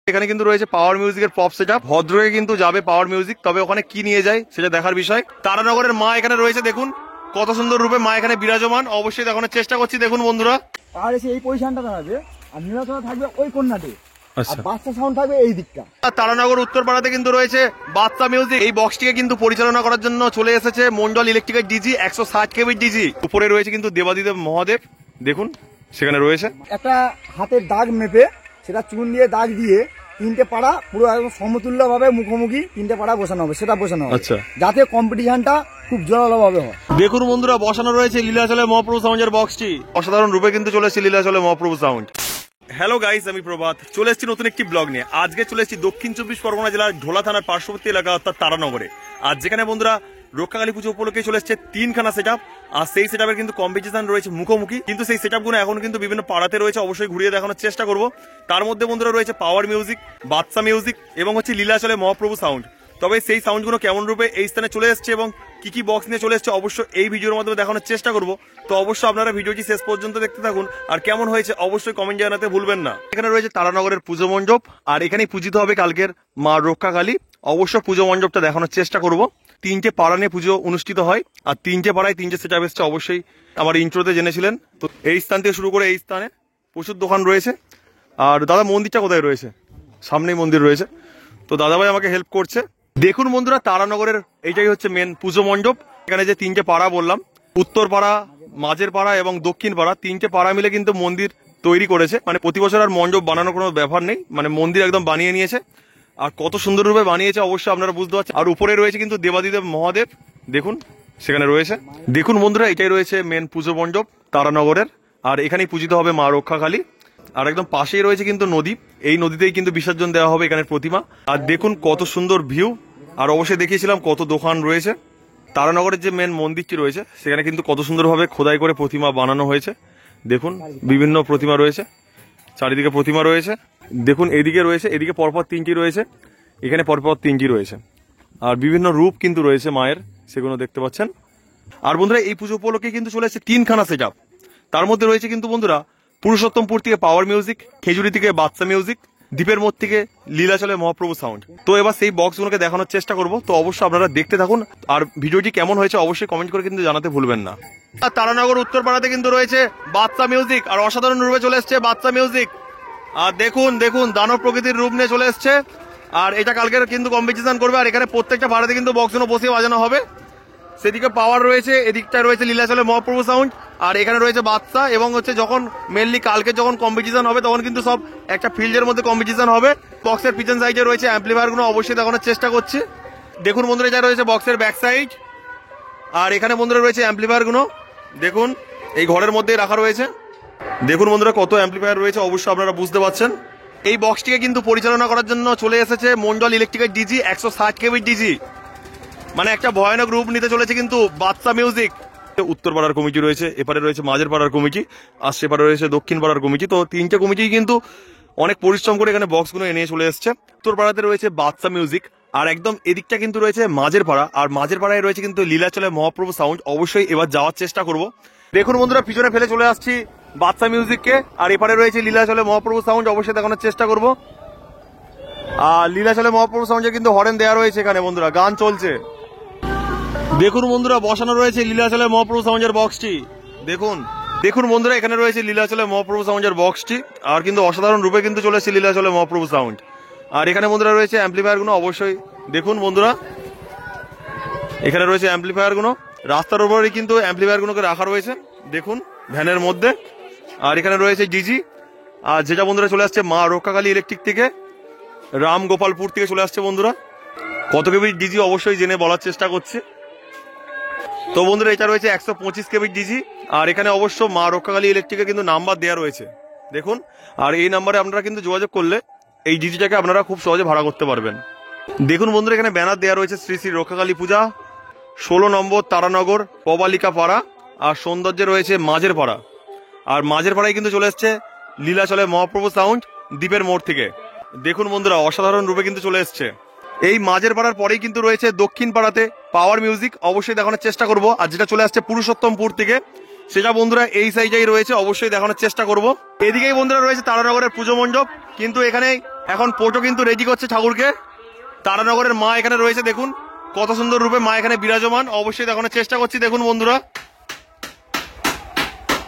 এখানে কিন্তু রয়েছে পাওয়ার মিউজিকের পপ সেটআপ। ভদ্রকে কিন্তু যাবে পাওয়ার মিউজিক, তবে ওখানে কি নিয়ে যায় সেটা দেখার বিষয়। তারানগরের মা এখানে রয়েছে, দেখুন কত সুন্দর রূপে মা এখানে বিরাজমান। অবশ্যই দেখানোর চেষ্টা করছি, দেখুন বন্ধুরা। আর এসে এই পজিশনটা দাঁড়াবে, আর নীলাচলা থাকবে ওই কোণাতে, আচ্ছা, আর বাচ্চা সাউন্ড থাকবে এই দিকটা। তারানগর উত্তরপাড়াতে কিন্তু রয়েছে বাচ্চা মিউজিক। এই বক্সটিকে কিন্তু পরিচালনা করার জন্য চলে এসেছে মন্ডল ইলেকট্রিকের ডিজি 160 কেবি ডিজি। উপরে রয়েছে কিন্তু দেবাদিদেব মহাদেব, দেখুন সেখানে রয়েছে একটা হাতের দাগ মেপে সেটা চুন দিয়ে দাগ দিয়ে 3টে পাড়া পুরো একদম সমতুল্য ভাবে মুখোমুখি 3টে পাড়া বসানো হবে, সেটা বসানো হবে। আচ্ছা, যাতে কম্পিটিশনটা খুব জোরালো ভাবে হয়। দেখুন বন্ধুরা, বসানো রয়েছে লীলাচলে মহাপ্রভু সাউন্ডের বক্সটি। অসাধারণ রূপে কিন্তু চলে এসেছে লীলাচলে মহাপ্রভু সাউন্ড। হ্যালো গাইস, আমি প্রভাত, চলে এসেছি নতুন একটি ব্লগ নিয়ে। আজকে চলে এসেছি দক্ষিণ 24 পরগনা জেলার ঢোলা থানার পার্শ্ববর্তী এলাকা অর্থাৎ তারানগরে। আর যেখানে বন্ধুরা রক্ষাকালী পুজো উপলক্ষে চলে এসেছে 3খানা সেটআপ। আর সেই সেটআপের কিন্তু কম্পিটিশন রয়েছে মুখোমুখি। কিন্তু সেই সেটআপগুলো এখন কিন্তু বিভিন্ন পাড়াতে রয়েছে, অবশ্যই ঘুরিয়ে দেখানোর চেষ্টা করব। তার মধ্যে বন্ধুরা রয়েছে পাওয়ার মিউজিক, বাচ্চা মিউজিক এবং হচ্ছে লীলাচলে মহাপ্রভু সাউন্ড। তবে সেই সাউন্ডগুলো কেমন রূপে এই স্থানে চলে এসেছে এবং কি কি বক্স নিয়ে চলে এসেছে অবশ্যই এই ভিডিওর মাধ্যমে দেখানোর চেষ্টা করব। তো অবশ্যই আপনারা ভিডিওটি শেষ পর্যন্ত দেখতে থাকুন, আর কেমন হয়েছে অবশ্যই কমেন্ট জানাতে ভুলবেন না। এখানে রয়েছে তারানগরের পুজো মণ্ডপ, আর এখানেই পূজিত হবে কালকের মা রক্ষাকালী। অবশ্য পুজো মণ্ডপটা দেখানোর চেষ্টা করব। 3টে পাড়া নিয়ে পুজো অনুষ্ঠিত হয়, আর 3টে পাড়ায় 3টে সেটআপ এসেছে, অবশ্যই আমার ইন্ট্রোতে জেনেছিলেন। তো এই স্থান থেকে শুরু করে এই স্থানে প্রচুর দোকান রয়েছে। আর দাদা মন্দিরটা কোথায় রয়েছে? সামনেই মন্দির রয়েছে। তো দাদাভাই আমাকে হেল্প করছে। দেখুন বন্ধুরা, তারানগরের এইটাই হচ্ছে মেন পুজো মণ্ডপ। এখানে যে 3টে পাড়া বললাম, উত্তর পাড়া, মাঝের পাড়া এবং দক্ষিণ পাড়া, 3টে পাড়া মিলে কিন্তু মন্দির তৈরি করেছে। মানে প্রতি বছর আর মণ্ডপ বানানোর কোনো ব্যাপার নেই, মানে মন্দির একদম বানিয়ে নিয়েছে। আর কত সুন্দর রূপে বানিয়েছে অবশ্যই আপনারা বুঝতে পারছেন। আর উপরে রয়েছে কিন্তু দেবাদিদেব মহাদেব, দেখুন সেখানে রয়েছে। দেখুন বন্ধুরা, এটাই রয়েছে মেন পুজো মণ্ডপ তারানগরের। আর এখানেই পূজিত হবে মা রক্ষাকালী। আর একদম পাশেই রয়েছে কিন্তু নদী, এই নদীতেই কিন্তু বিসর্জন দেওয়া হবে এখানের প্রতিমা। আর দেখুন কত সুন্দর ভিউ। আর অবশ্যই দেখিয়েছিলাম কত দোকান রয়েছে। তারানগরের যে মেন মন্দিরটি রয়েছে সেখানে কিন্তু কত সুন্দরভাবে খোদাই করে প্রতিমা বানানো হয়েছে। দেখুন বিভিন্ন প্রতিমা রয়েছে, চারিদিকে প্রতিমা রয়েছে। দেখুন এদিকে রয়েছে, এদিকে পরপর 3টি রয়েছে, এখানে পরপর 3টি রয়েছে। আর বিভিন্ন রূপ কিন্তু রয়েছে মায়ের, সেগুলো দেখতে পাচ্ছেন। আর বন্ধুরা, এই পুজো উপলক্ষে কিন্তু চলে এসেছে 3খানা সেটআপ। তার মধ্যে রয়েছে কিন্তু বন্ধুরা পুরুষোত্তমপুর থেকে পাওয়ার মিউজিক, খেজুরি থেকে বাচ্চা মিউজিক, দ্বীপের মোড় থেকে লীলাচলে মহাপ্রভু সাউন্ড। তো এবার সেই বক্সগুলোকে দেখানোর চেষ্টা করব। তো অবশ্যই আপনারা দেখতে থাকুন, আর ভিডিওটি কেমন হয়েছে অবশ্যই কমেন্ট করে কিন্তু জানাতে ভুলবেন না। আর তারানগর উত্তরপাড়াতে কিন্তু রয়েছে বাচ্চা মিউজিক, আর অসাধারণ রূপে চলে এসছে বাচ্চা মিউজিক। আর দেখুন দেখুন দানব প্রকৃতির রূপ নিয়ে চলে এসছে। আর এটা কালকের কিন্তু কম্পিটিশন করবে। আর এখানে প্রত্যেকটা ভাড়াতে কিন্তু বক্সগুলো বসিয়ে বাজানো হবে। সেদিকে পাওয়ার রয়েছে, এদিকটা রয়েছে লীলাচলে মহাপ্রভু সাউন্ড। আর এখানে রয়েছে বাচ্চা, এবং হচ্ছে যখন মেনলি কালকে যখন কম্পিটিশন হবে তখন কিন্তু সব একটা ফিল্ডের মধ্যে কম্পিটিশন হবে। বক্সের পিছন সাইডে রয়েছে অ্যাম্পলিফায়ারগুলো, অবশ্যই দেখানোর চেষ্টা করছি। দেখুন বন্ধুরা, এটা রয়েছে বক্সের ব্যাক সাইড। আর এখানে বন্ধুরা রয়েছে অ্যাম্পলিফায়ারগুলো, দেখুন এই ঘরের মধ্যেই রাখা রয়েছে। দেখুন বন্ধুরা কত অ্যাম্পলিফায়ার রয়েছে, অবশ্যই আপনারা বুঝতে পারছেন। এই বক্সটিকে কিন্তু পরিচালনা করার জন্য চলে এসেছে মন্ডল ইলেকট্রিকের ডিজি 160 কেবি ডিজি। মানে একটা ভয়ানক রূপ নিতে চলেছে কিন্তু বাচ্চা মিউজিক। উত্তর পাড়ার কমিটি রয়েছে, এপারে রয়েছে মাঝের পাড়ার কমিটি, আর সেপারে রয়েছে দক্ষিণ পাড়ার কমিটি। তো 3টে কমিটি কিন্তু অনেক পরিশ্রম করে এখানে বক্সগুলো এনে চলে এসছে। উত্তর পাড়াতে রয়েছে বাচ্চা মিউজিক, আর একদম এদিকটা কিন্তু রয়েছে মাঝের পাড়া। আর মাঝের পাড়ায় রয়েছে কিন্তু লীলাচলে মহাপ্রভু সাউন্ড। অবশ্যই এবার যাওয়ার চেষ্টা করব। দেখুন বন্ধুরা, পিছনে ফেলে চলে আসছি বাচ্চা মিউজিককে, আর এপারে রয়েছে লীলাচলে মহাপ্রভু সাউন্ড। অবশ্যই দেখানোর চেষ্টা করব। আর লীলাচলে মহাপ্রভু সাউন্ডে কিন্তু হরেন দেওয়া রয়েছে এখানে বন্ধুরা, গান চলছে। দেখুন বন্ধুরা, বসানো রয়েছে লীলাচলে মহাপ্রভু সাউন্ডের বক্সটি। দেখুন দেখুন বন্ধুরা, এখানে রয়েছে লীলাচলে মহাপ্রভু সাউন্ডের বক্সটি। আর কিন্তু অসাধারণ রূপে কিন্তু চলে এসেছে লীলাচলে মহাপ্রভু সাউন্ড। আর এখানে বন্ধুরা রয়েছে অ্যাম্পলিফায়ারগুলো, অবশ্যই দেখুন বন্ধুরা এখানে রয়েছে অ্যাম্পলিফায়ারগুলো। রাস্তার উপরেই কিন্তু অ্যাম্পলিফায়ারগুলোকে রাখা রয়েছে, দেখুন ভ্যানের মধ্যে। আর এখানে রয়েছে ডিজি, আর যেটা বন্ধুরা চলে আসছে মা রক্ষাকালী ইলেকট্রিক থেকে, রাম গোপালপুর থেকে চলে আসছে বন্ধুরা। কত কেবি ডিজি অবশ্যই জেনে বলার চেষ্টা করছে। তো বন্ধুরা, এটা রয়েছে 125 কেবি ডিজি। আর এখানে অবশ্য মা রক্ষাকালী ইলেকট্রিকের কিন্তু নাম্বার দেওয়া রয়েছে, দেখুন। আর এই নাম্বারে আপনারা কিন্তু যোগাযোগ করলে এই ডিজিটাকে আপনারা খুব সহজে ভাড়া করতে পারবেন। দেখুন বন্ধুরা, এখানে ব্যানার দেওয়া রয়েছে শ্রী শ্রী রক্ষাকালী পূজা 16 নম্বর তারানগর পবালিকা পাড়া। আর সৌন্দর্যে রয়েছে মাঝের পাড়া। আর মাঝের পাড়ায় কিন্তু চলে এসছে লীলাচলে মহাপ্রভু সাউন্ড দ্বীপের মোড় থেকে। দেখুন বন্ধুরা, অসাধারণ রূপে কিন্তু চলে এসছে। এই মাঝের পাড়ার পরেই কিন্তু রয়েছে দক্ষিণ পাড়াতে পাওয়ার মিউজিক, অবশ্যই দেখানোর চেষ্টা করব। আর যেটা চলে আসছে পুরুষোত্তমপুর থেকে, সেটা বন্ধুরা এই সাইডেই রয়েছে, অবশ্যই দেখানোর চেষ্টা করব। এদিকেই বন্ধুরা রয়েছে তারানগরের পুজো মণ্ডপ, কিন্তু এখানে এখন পোটো কিন্তু রেডি করছে ঠাকুরকে। তারানগরের মা এখানে রয়েছে, দেখুন কত সুন্দর রূপে মা এখানে বিরাজমান। অবশ্যই দেখানোর চেষ্টা করছি, দেখুন বন্ধুরা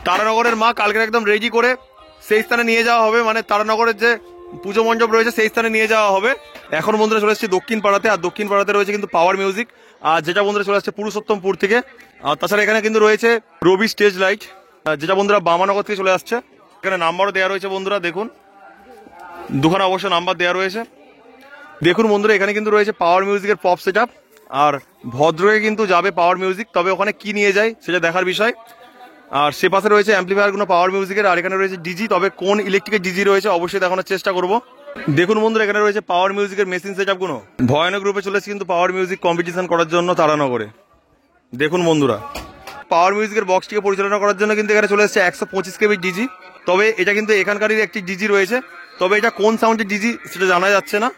তারানগরের মা কালকে একদম রেডি করে সেই স্থানে নিয়ে যাওয়া হবে, মানে তারানগরের যে পুজো মণ্ডপ রয়েছে সেই স্থানে নিয়ে যাওয়া হবে। এখন বন্ধুরা চলে এসেছে দক্ষিণ পাড়াতে, আর দক্ষিণ পাড়াতে রয়েছে কিন্তু পাওয়ার মিউজিক, আর যেটা বন্ধুরা চলে আসছে পুরুষোত্তমপুর থেকে। আর তাছাড়া এখানে কিন্তু রয়েছে রবি স্টেজ লাইট, যেটা বন্ধুরা বামানগর থেকে চলে আসছে। এখানে নাম্বারও দেওয়া রয়েছে বন্ধুরা, দেখুন দুখানা অবশ্য নাম্বার দেওয়া রয়েছে। দেখুন বন্ধুরা এখানে কিন্তু রয়েছে পাওয়ার মিউজিকের পপ সেট আপ, আর ভদ্রকে কিন্তু যাবে পাওয়ার মিউজিক, তবে ওখানে কি নিয়ে যায় সেটা দেখার বিষয়। আর সে পাশে রয়েছে অ্যাম্পলিফায়ার গুলো পাওয়ার মিউজিকের, আর এখানে রয়েছে ডিজি, তবে কোন ইলেকট্রিকের ডিজি রয়েছে অবশ্যই দেখানোর চেষ্টা করব। দেখুন বন্ধুরা এখানে রয়েছে পাওয়ার মিউজিকের মেশিন সেট আপ গুলো। ভয়ানক গ্রুপে চলেছে কিন্তু পাওয়ার মিউজিক কম্পিটিশন করার জন্য তারানগরে। দেখুন বন্ধুরা পাওয়ার মিউজিকের বক্সটিকে পরিচালনা করার জন্য কিন্তু এখানে চলে এসেছে 125 কেবি ডিজি, তবে এটা কিন্তু এখানকারই একটি ডিজি রয়েছে, তবে এটা কোন সাউন্ডের ডিজি সেটা জানা যাচ্ছে না।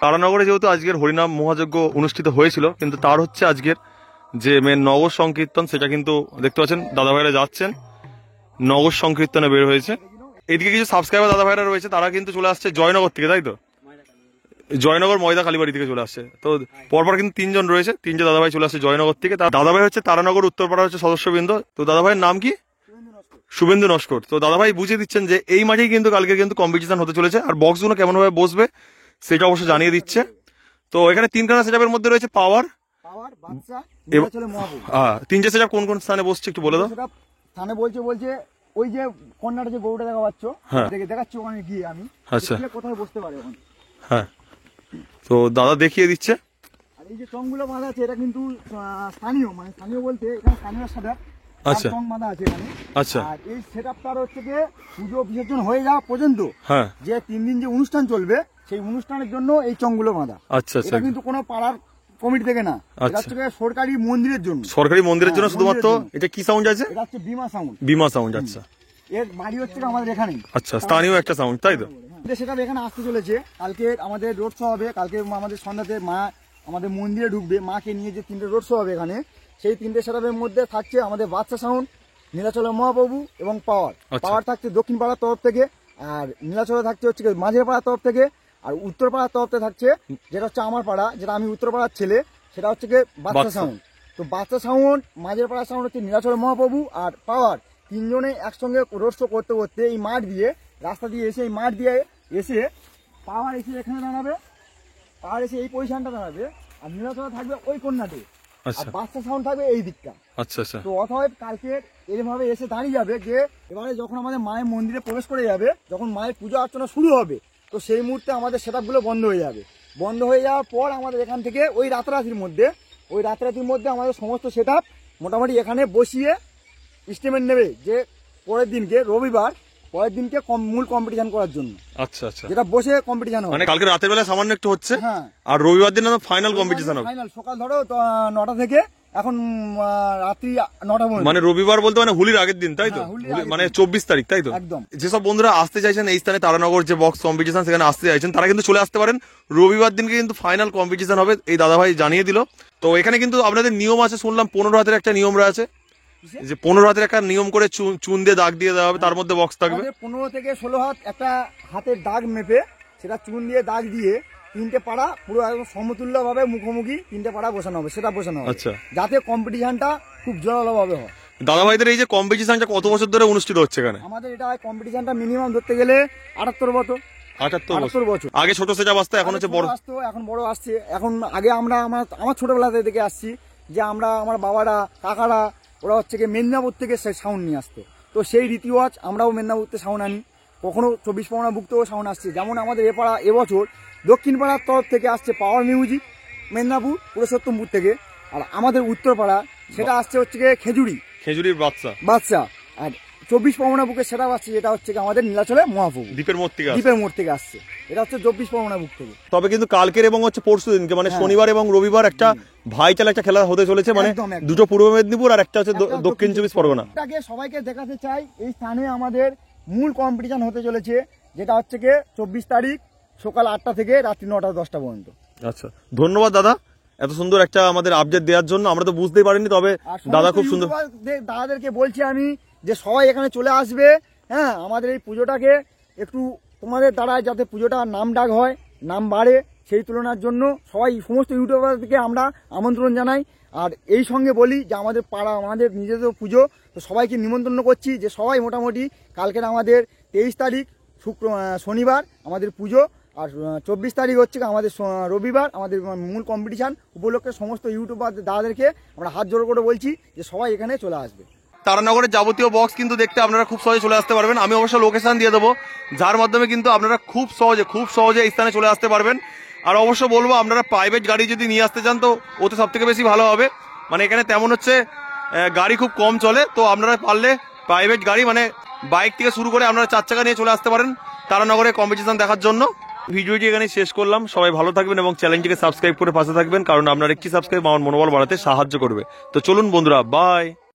তারানগরে যেহেতু আজকের হরিনাম মহাযজ্ঞ অনুষ্ঠিত হয়েছিল, কিন্তু তার হচ্ছে আজকের যে মেন নগর সংকীর্তন, সেটা কিন্তু দেখতে পাচ্ছেন দাদা ভাইরা যাচ্ছেন নগর সংকীর্তনে বের হয়েছে। এদিকে কিছু সাবস্ক্রাইবার দাদা ভাইরা রয়েছে, তারা কিন্তু চলে আসছে জয়নগর থেকে, তাই তো জয়নগর ময়দা কালীবাড়ি থেকে চলে আসছে। তো পরপর কিন্তু তিনজন রয়েছে, তিনজন দাদা ভাই চলে আসছে জয়নগর থেকে। তার দাদা ভাই হচ্ছে তারানগর উত্তরপাড়া হচ্ছে সদস্যবৃন্দ। তো দাদা ভাইয়ের নাম কি? শুভেন্দু নস্কর। তো দাদা ভাই বুঝিয়ে দিচ্ছেন যে এই মাঠেই কিন্তু কালকে কিন্তু কম্পিটিশন হতে চলেছে, আর বক্সগুলো কেমন ভাবে বসবে সেটা অবশ্য জানিয়ে দিচ্ছে। তো এখানে তিনখানা সেটআপের মধ্যে রয়েছে পাওয়ার, তিনটে সেটআপ কোন কোন স্থানে বসছে একটু বলে দাও। স্থানে বলছে ওই যে কন্যাটা যে গরুটা দেখা পাচ্ছ, দেখাচ্ছি ওখানে গিয়ে আমি, আচ্ছা কোথায় বসতে পারে ওখানে। হ্যাঁ, তো দাদা দেখিয়ে দিচ্ছে। আর এই যে চংগুলো বাঁধা আছে এটা কিন্তু স্থানীয়, মানে স্থানীয় বলতে এখানে স্থানীয় সেটআপ। আচ্ছা চং বাঁধা আছে এখানে। আচ্ছা, আর এই সেটআপটার হচ্ছে যে পুজো বিসর্জন হয়ে যাওয়া পর্যন্ত হ্যাঁ যে 3 দিন যে অনুষ্ঠান চলবে সেই অনুষ্ঠানের জন্য এই চংগুলো বাঁধা। আচ্ছা আচ্ছা, এটা কিন্তু কোনো পাড়ার কমিটি থেকে না, এটা হচ্ছে সরকারি মন্দিরের জন্য। সরকারি মন্দিরের জন্য শুধুমাত্র। এটা কি সাউন্ড আছে? এটা হচ্ছে বিমা সাউন্ড। বিমা সাউন্ড, আচ্ছা। এর বাড়ি হচ্ছে আমাদের এখানেই। আচ্ছা, স্থানীয় একটা সাউন্ড, তাই তো? সেটা এখানে আসতে চলেছে। কালকে আমাদের রোড শো হবে, কালকে আমাদের সন্ধ্যাতে মা আমাদের মন্দিরে ঢুকবে, মাকে নিয়ে যে 3টে রোড শো হবে এখানে, সেই 3টে সেটআপের মধ্যে থাকছে আমাদের বাদশা সাউন্ড, নীলাচলের মহাপ্রভু এবং পাওয়ার। পাওয়ার থাকছে দক্ষিণ পাড়ার তরফ থেকে, আর নীলাচলে থাকছে হচ্ছে মাঝের পাড়ার তরফ থেকে, আর উত্তর পাড়ার তরফ থেকে থাকছে যেটা হচ্ছে আমার পাড়া, যেটা আমি উত্তর পাড়ার ছেলে, সেটা হচ্ছে বাদশা সাউন্ড। তো বাদশা সাউন্ড, মাঝের পাড়ার সাউন্ড হচ্ছে নীলাচলের মহাপ্রভু, আর পাওয়ার। তিনজনে একসঙ্গে রোড শো করতে করতে এই মাঠ দিয়ে, রাস্তা দিয়ে এসে, এই মাঠ দিয়ে এসে পাওয়ার এসে এখানে দাঁড়াবে, পাওয়ার এসে এই পজিশনটা দাঁড়াবে, আর নীলাচলে থাকবে ওই কন্যাতে, আর বাদশা সাউন্ড থাকবে এই দিকটা। আচ্ছা আচ্ছা। তো অতএব কালকে এরভাবে এসে দাঁড়িয়ে যাবে যে এবারে যখন আমাদের মায়ের মন্দিরে প্রবেশ করে যাবে, যখন মায়ের পুজো অর্চনা শুরু হবে, তো সেই মুহূর্তে আমাদের সেটআপগুলো বন্ধ হয়ে যাবে। বন্ধ হয়ে যাওয়ার পর আমাদের এখান থেকে ওই রাতারাতির মধ্যে আমাদের সমস্ত সেটআপ মোটামুটি এখানে বসিয়ে স্টেটমেন্ট নেবে যে পরের দিনকে রবিবার, পরের দিনকে মূল কম্পিটিশন করার জন্য। আচ্ছা আচ্ছা, যেটা বসে কম্পিটিশন হবে, মানে কালকে রাতের বেলা সামান্য একটু হচ্ছে, হ্যাঁ, আর রবিবার দিন ফাইনাল কম্পিটিশন হবে। ফাইনাল সকাল ধরো 9টা থেকে এখন রাত্রি 9টা পর্যন্ত। মানে রবিবার বলতে মানে হোলির আগের দিন, তাই তো? মানে 24 তারিখ, তাই তো? একদম। যেসব বন্ধুরা আসতে চাইছেন এই স্থানে তারানগর যে বক্স কম্পিটিশন সেখানে আসতে চাইছেন, তারা কিন্তু চলে আসতে পারেন। রবিবার দিনকে কিন্তু ফাইনাল কম্পিটিশন হবে, এই দাদা ভাই জানিয়ে দিল। তো এখানে কিন্তু আপনাদের নিয়ম আছে, শুনলাম 15 হাতের একটা নিয়ম রয়েছে, যে 15 হাতের একটা নিয়ম করে চুন দিয়ে দাগ দিয়ে দেওয়া হবে, তার মধ্যে বক্স থাকবে। 15 থেকে 16 হাত একটা হাতের দাগ মেপে সেটা চুন দিয়ে দাগ দিয়ে 3টে পাড়া পুরো একদম সমতুল্য ভাবে মুখোমুখি 3টে পাড়া বসানো হবে, সেটা বসানো হবে। আচ্ছা, যাতে কম্পিটিশনটা খুব জোরালো ভাবে হয়। দাদা ভাইদের এই যে কম্পিটিশনটা কত বছর ধরে অনুষ্ঠিত হচ্ছে এখানে? আমাদের এটা কম্পিটিশনটা মিনিমাম ধরতে গেলে 78 বছর। 78 বছর। আগে ছোট সেটআপ আসতো, এখন হচ্ছে বড় আসতো, এখন বড় আসছে। এখন আগে আমার ছোটবেলা থেকে আসছি যে আমার বাবারা, কাকারা, ওরা হচ্ছে মেদিনীপুর থেকে সাউন্ড নিয়ে আসতো। তো সেই রীতিওয়াজ আমরাও মেদিনীপুর থেকে সাউন্ড আনি, কখনো 24 পরগনা বুকতেও সাউন্ড আসছে। যেমন আমাদের এবছর দক্ষিণ পাড়ার তরফ থেকে আসছে পাওয়ার মিউজিক মেদিনীপুর পুরুষোত্তমপুর থেকে, আর আমাদের উত্তর পাড়া সেটা আসছে হচ্ছে খেজুরির বাচ্চা, আর 24 পরগনা বুকে সেটা আসছে যেটা হচ্ছে আমাদের নীলাচলে মহাপ্রভু দ্বীপের মোড় থেকে আসছে। এটা হচ্ছে 24 পরগনা বুক থেকে। তবে কিন্তু কালকের এবং হচ্ছে পরশু দিনকে মানে শনিবার এবং রবিবার একটা ভাইচালা একটা খেলা হতে চলেছে, মানে দুটো পূর্ব মেদিনীপুর আর একটা হচ্ছে দক্ষিণ 24 পরগনা। এটাকে সবাইকে দেখাতে চাই, এই স্থানে আমাদের মূল কম্পিটিশন হতে চলেছে, যেটা হচ্ছে 24 তারিখ সকাল 8টা থেকে রাত্রি 9টা 10টা পর্যন্ত। আচ্ছা, ধন্যবাদ দাদা এত সুন্দর একটা আমাদের আপডেট দেওয়ার জন্য। আমরা তো বুঝতেই পারিনি, তবে দাদা খুব সুন্দর। দাদাদেরকে বলছি আমি যে সবাই এখানে চলে আসবে, হ্যাঁ, আমাদের এই পুজোটাকে একটু তোমাদের দ্বারা যাতে পুজোটা নাম ডাক হয়, নাম বাড়ে, সেই তুলনার জন্য সবাই সমস্ত ইউটিউবারদেরকে আমরা আমন্ত্রণ জানাই। আর এই সঙ্গে বলি যে আমাদের পাড়া আমাদের নিজেদের পুজো, তো সবাইকে নিমন্ত্রণ করছি যে সবাই মোটামুটি কালকের আমাদের 23 তারিখ শনিবার আমাদের পুজো, আর 24 তারিখ হচ্ছে আমাদের রবিবার আমাদের মূল কম্পিটিশান উপলক্ষে সমস্ত ইউটিউবার দাদাদেরকে আমরা হাত জোড় করে বলছি যে সবাই এখানে চলে আসবে। তারানগরের যাবতীয় বক্স কিন্তু দেখতে আপনারা খুব সহজে চলে আসতে পারবেন। আমি অবশ্য লোকেশন দিয়ে দেবো, যার মাধ্যমে কিন্তু আপনারা খুব সহজে এই স্থানে চলে আসতে পারবেন। আর অবশ্য বলবো আপনারা প্রাইভেট গাড়ি যদি নিয়ে আসতে চান তো ওতে সব থেকে বেশি ভালো হবে। মানে এখানে তেমন হচ্ছে গাড়ি খুব কম চলে, তো আপনারা পারলে প্রাইভেট গাড়ি মানে বাইক থেকে শুরু করে আপনারা 4 চাকা নিয়ে চলে আসতে পারেন তারানগরে কম্পিটিশন দেখার জন্য। ভিডিওটি এখানে শেষ করলাম। সবাই ভালো থাকবেন এবং চ্যানেলটিকে সাবস্ক্রাইব করে পাশে থাকবেন, কারণ আপনার একটি সাবস্ক্রাইব আমার মনোবল বাড়াতে সাহায্য করবে। তো চলুন বন্ধুরা, বাই।